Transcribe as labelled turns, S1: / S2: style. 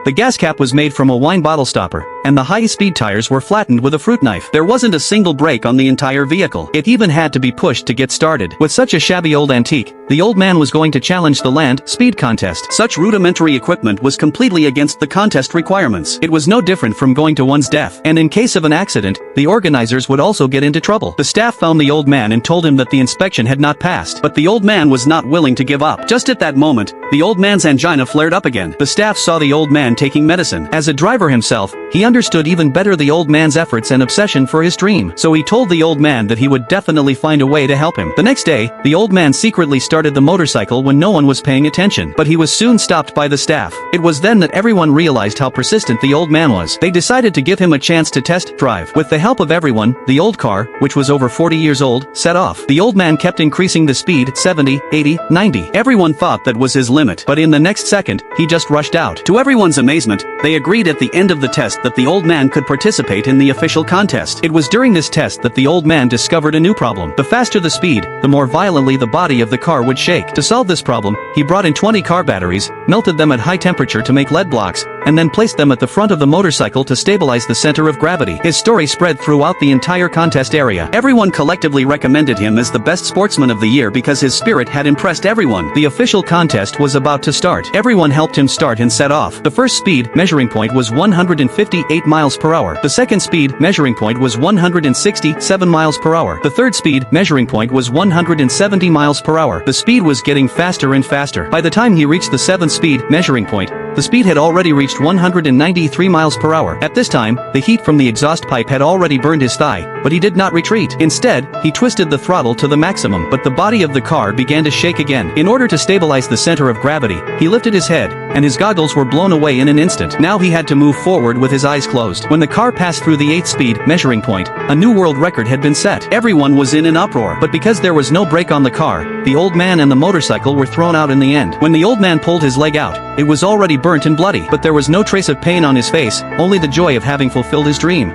S1: The gas cap was made from a wine bottle stopper, and the high-speed tires were flattened with a fruit knife. There wasn't a single brake on the entire vehicle. It even had to be pushed to get started. With such a shabby old antique, the old man was going to challenge the land speed contest. Such rudimentary equipment was completely against the contest requirements. It was no different from going to one's death. And in case of an accident, the organizers would also get into trouble. The staff found the old man and told him that the inspection had not passed. But the old man was not willing to give up. Just at that moment, the old man's angina flared up again. The staff saw the old man taking medicine. As a driver himself, he understood even better the old man's efforts and obsession for his dream. So he told the old man that he would definitely find a way to help him. The next day, the old man secretly started the motorcycle when no one was paying attention. But he was soon stopped by the staff. It was then that everyone realized how persistent the old man was. They decided to give him a chance to test drive. With the help of everyone, the old car, which was over 40 years old, set off. The old man kept increasing the speed, 70, 80, 90. Everyone thought that was his limit. But in the next second, he just rushed out. To everyone's amazement, they agreed at the end of the test that the old man could participate in the official contest. It was during this test that the old man discovered a new problem. The faster the speed, the more violently the body of the car would shake. To solve this problem, he brought in 20 car batteries, melted them at high temperature to make lead blocks, and then placed them at the front of the motorcycle to stabilize the center of gravity. His story spread throughout the entire contest area. Everyone collectively recommended him as the best sportsman of the year because his spirit had impressed everyone. The official contest was about to start. Everyone helped him start and set off. The first speed measuring point was 158 miles per hour. The second speed measuring point was 167 miles per hour. The third speed measuring point was 170 miles per hour. The speed was getting faster and faster. By the time he reached the seventh speed measuring point, the speed had already reached 193 miles per hour. At this time, the heat from the exhaust pipe had already burned his thigh, but he did not retreat. Instead, he twisted the throttle to the maximum, but the body of the car began to shake again. In order to stabilize the center of gravity, he lifted his head, and his goggles were blown away in an instant. Now he had to move forward with his eyes closed. When the car passed through the 8th speed measuring point, a new world record had been set. Everyone was in an uproar, but because there was no brake on the car, the old man and the motorcycle were thrown out in the end. When the old man pulled his leg out, it was already burnt and bloody, but there was no trace of pain on his face, only the joy of having fulfilled his dream.